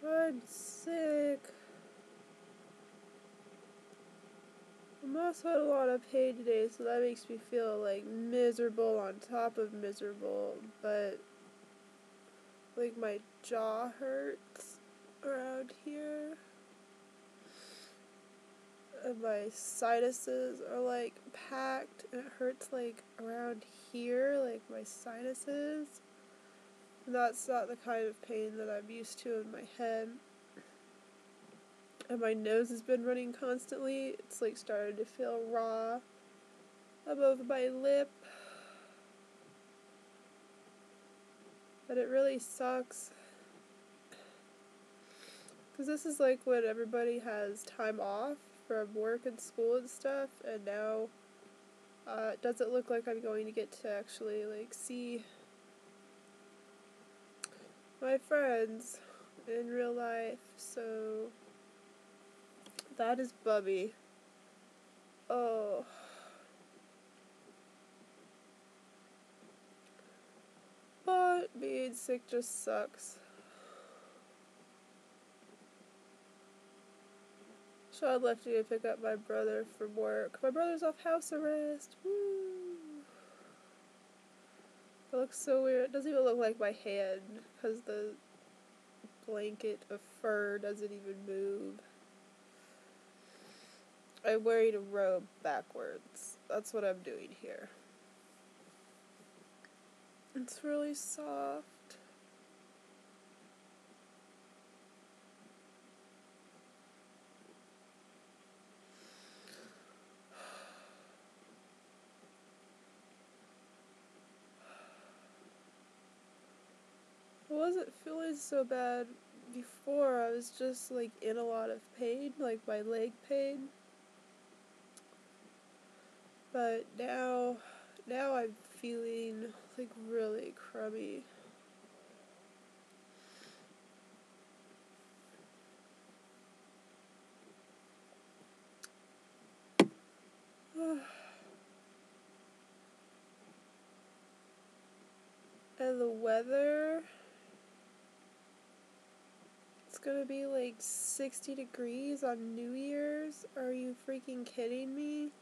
I'm sick. I'm also in a lot of pain today, so that makes me feel like miserable on top of miserable, but like my jaw hurts around here. And my sinuses are like packed and it hurts like around here, like my sinuses. And that's not the kind of pain that I'm used to in my head. And my nose has been running constantly. It's like started to feel raw above my lip. But it really sucks. Because this is like when everybody has time off from work and school and stuff, and now it doesn't look like I'm going to get to actually like see my friends in real life, so that is bummy. Oh. But being sick just sucks. Sean left to go pick up my brother from work. My brother's off house arrest. Woo! It looks so weird. It doesn't even look like my hand because the blanket of fur doesn't even move. I'm wearing a robe backwards. That's what I'm doing here. It's really soft. I wasn't feeling so bad before. I was just like in a lot of pain, like my leg pain. But now I'm feeling like really crummy. And the weather, it's gonna be like 60 degrees on New Year's. Are you freaking kidding me?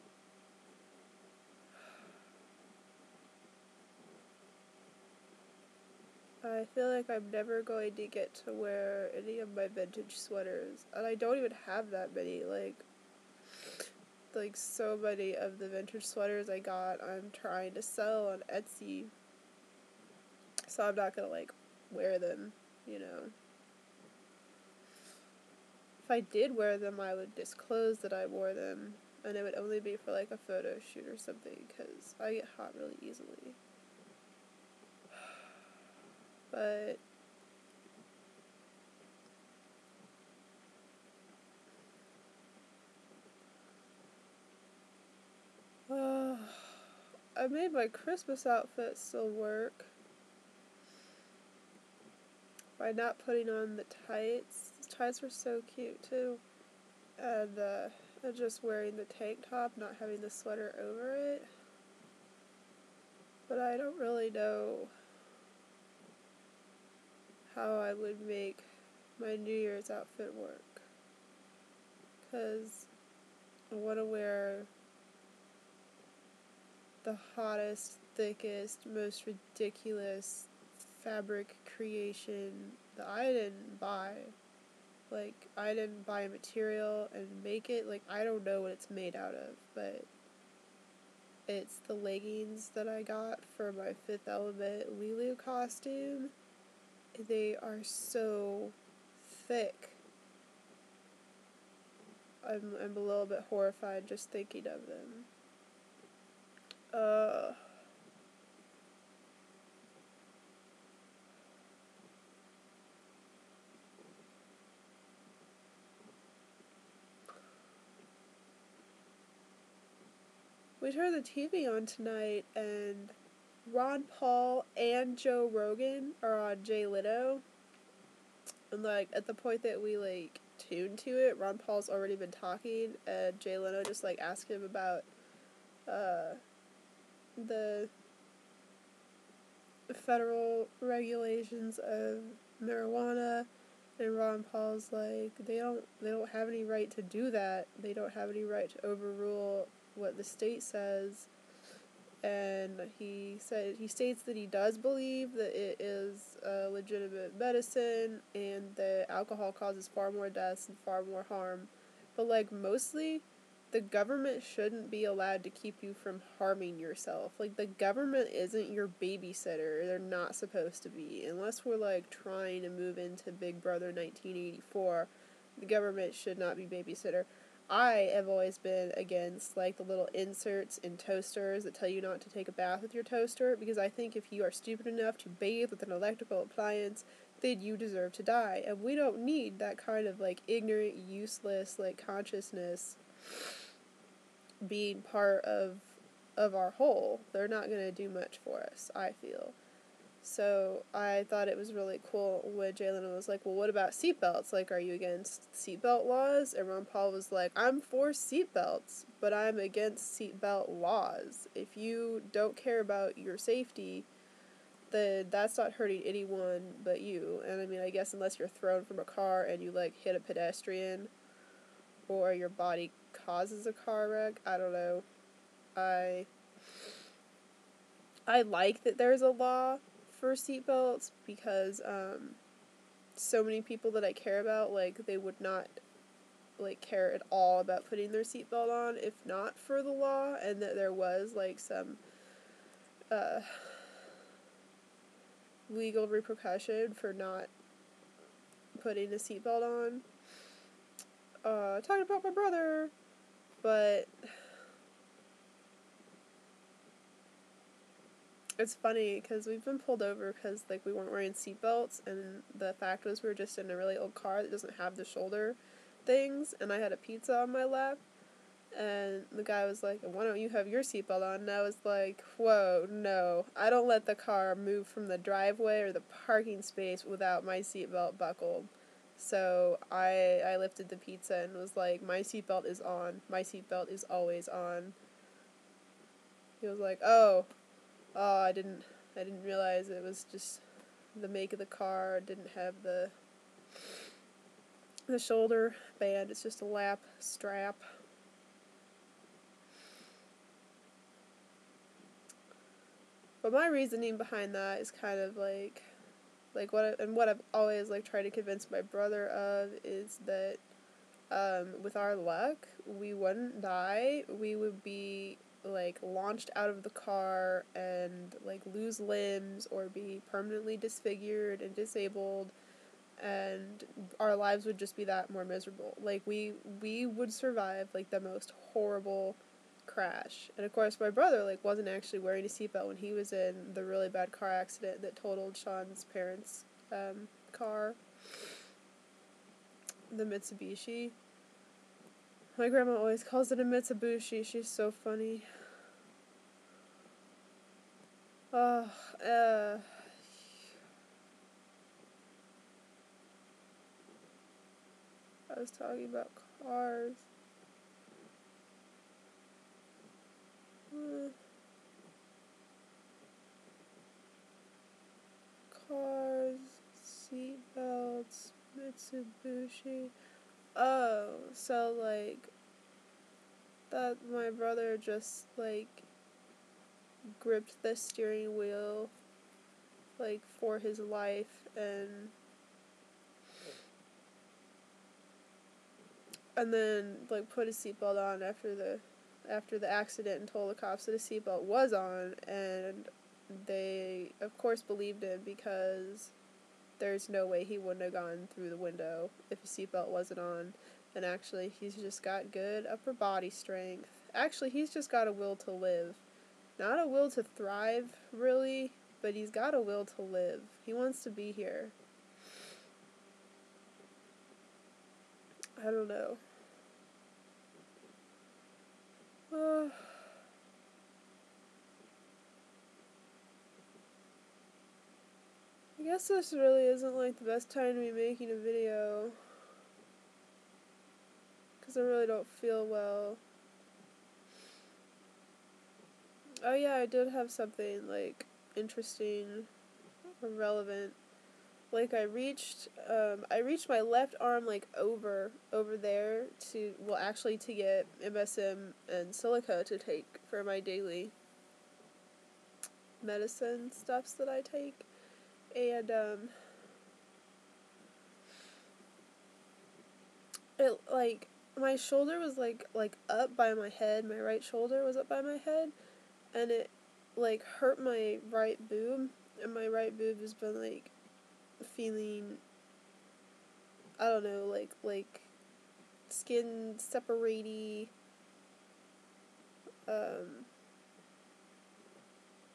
I feel like I'm never going to get to wear any of my vintage sweaters. And I don't even have that many. Like so many of the vintage sweaters I got, I'm trying to sell on Etsy. So I'm not gonna like wear them, you know. If I did wear them, I would disclose that I wore them, and it would only be for like a photo shoot or something, because I get hot really easily. But I made my Christmas outfit still work by not putting on the tights. The tights were so cute too. And just wearing the tank top, not having the sweater over it. But I don't really know how I would make my New Year's outfit work. Because I want to wear the hottest, thickest, most ridiculous fabric creation that I didn't buy. Like, I didn't buy a material and make it. Like, I don't know what it's made out of, but it's the leggings that I got for my Fifth Element Lulu costume. They are so thick. I'm a little bit horrified just thinking of them. We turned the TV on tonight, and Ron Paul and Joe Rogan are on Jay Leno. And, like, at the point that we, like, tuned to it, Ron Paul's already been talking, and Jay Leno just, like, asked him about, the federal regulations of marijuana, And Ron Paul's like, they don't have any right to do that. They don't have any right to overrule what the state says. And he states that he does believe that it is a legitimate medicine and that alcohol causes far more deaths and far more harm. But like mostly the government shouldn't be allowed to keep you from harming yourself. Like the government isn't your babysitter. They're not supposed to be. Unless we're like trying to move into Big Brother 1984, the government should not be babysitter. I have always been against like the little inserts in toasters that tell you not to take a bath with your toaster, because I think if you are stupid enough to bathe with an electrical appliance, then you deserve to die. And we don't need that kind of like ignorant, useless like consciousness being part of our whole. They're not going to do much for us, I feel. So I thought it was really cool when Jalen was like, well, what about seatbelts? Like, are you against seatbelt laws? And Ron Paul was like, I'm for seatbelts, but I'm against seatbelt laws. If you don't care about your safety, then that's not hurting anyone but you. And I mean, I guess unless you're thrown from a car and you, like, hit a pedestrian or your body causes a car wreck, I don't know. I like that there's a law for seatbelts because so many people that I care about, like, they would not like care at all about putting their seatbelt on if not for the law, and that there was like some legal repercussion for not putting a seatbelt on. Talking about my brother, but it's funny because we've been pulled over because like we weren't wearing seatbelts, and the fact was we were just in a really old car that doesn't have the shoulder things, and I had a pizza on my lap, and the guy was like, why don't you have your seatbelt on? And I was like, whoa, no, I don't let the car move from the driveway or the parking space without my seatbelt buckled. So I lifted the pizza and was like, my seatbelt is on. My seatbelt is always on. He was like, oh, I didn't realize it was just the make of the car. Didn't have the shoulder band. It's just a lap strap. But my reasoning behind that is kind of like what I've always like tried to convince my brother of is that with our luck, we wouldn't die. We would be like launched out of the car and like lose limbs or be permanently disfigured and disabled, and our lives would just be that more miserable. Like we would survive like the most horrible crash. And of course my brother like wasn't actually wearing a seatbelt when he was in the really bad car accident that totaled Sean's parents' car, the Mitsubishi. My grandma always calls it a Mitsubishi. She's so funny. Oh, I was talking about cars. Cars, seatbelts, Mitsubishi. Oh, so like that my brother just like gripped the steering wheel like for his life, and then like put his seatbelt on after the accident and told the cops that his seatbelt was on, and they of course believed him because there's no way he wouldn't have gone through the window if his seatbelt wasn't on. And actually he's just got good upper body strength. Actually he's just got a will to live. Not a will to thrive, really, but he's got a will to live. He wants to be here. I don't know. I guess this really isn't like the best time to be making a video, because I really don't feel well. Oh yeah, I did have something like interesting or relevant like I reached my left arm like over there to, well, actually to get MSM and silica to take for my daily medicine stuffs that I take. And it like my shoulder was like up by my head. My right shoulder was up by my head, and it like hurt my right boob, and my right boob has been like feeling, I don't know, like skin separatey, um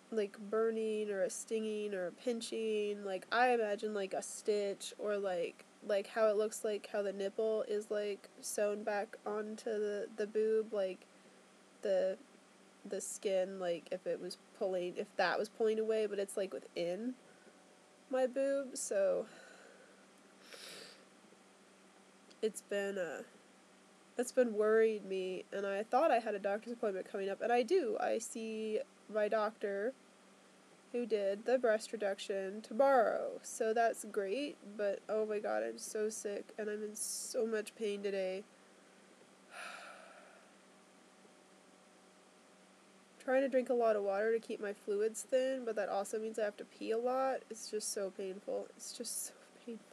like burning or a stinging or a pinching. Like I imagine like a stitch, or like how it looks like how the nipple is like sewn back onto the boob, like the the skin, like if that was pulling away, but it's like within my boob. So it's been it's been worried me, and I thought I had a doctor's appointment coming up, and I do. I see my doctor who did the breast reduction tomorrow, so that's great. But oh my god, I'm so sick and I'm in so much pain today. Trying to drink a lot of water to keep my fluids thin, but that also means I have to pee a lot. It's just so painful. It's just so painful.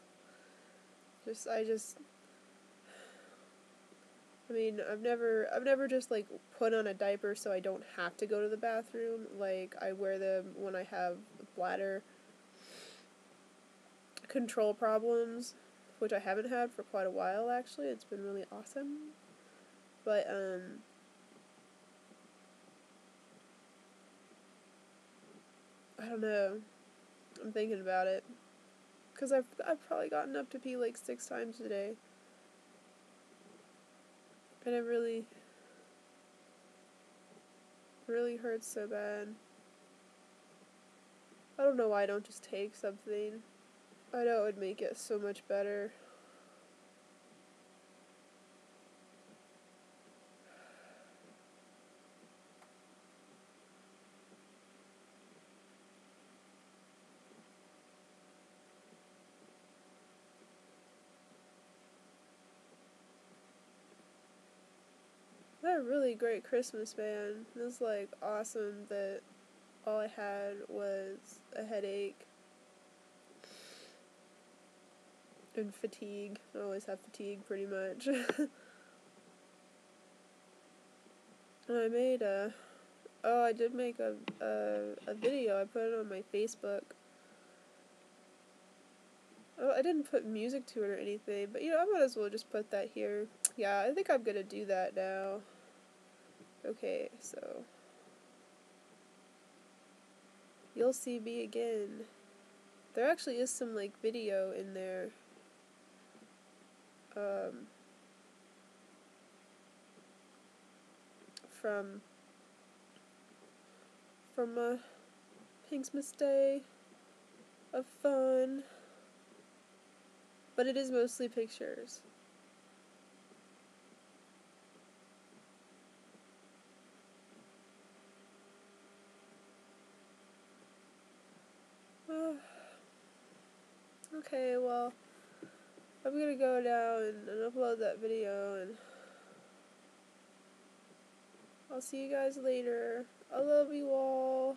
I mean, I've never just like put on a diaper so I don't have to go to the bathroom. Like I wear them when I have bladder control problems, which I haven't had for quite a while actually. It's been really awesome. But I don't know. I'm thinking about it, cuz I've probably gotten up to pee like 6 times a day. And it really hurts so bad. I don't know why I don't just take something. I know it would make it so much better. I had a really great Christmas, man. It was like awesome that all I had was a headache and fatigue. I always have fatigue pretty much. And I made I did make a video. I put it on my Facebook. Oh, I didn't put music to it or anything, but I might as well just put that here. Yeah, I think I'm gonna do that now. Okay, so you'll see me again. There actually is some like video in there. Um, from Pink's Day of fun, but it is mostly pictures. Okay, well, I'm gonna go down and upload that video, and I'll see you guys later. I love you all.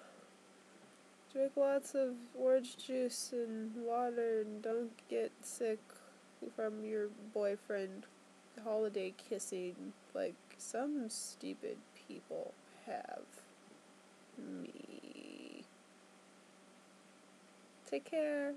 Drink lots of orange juice and water, and don't get sick from your boyfriend holiday kissing like some stupid people have me. Take care.